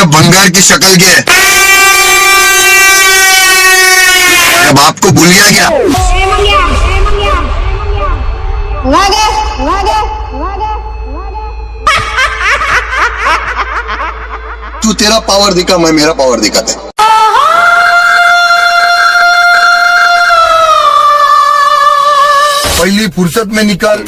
बंगार की शक्ल के बाप को भूल गया क्या? तू तेरा पावर दिखा, मैं मेरा पावर दिखाता हूं। पहली फुर्सत में निकल।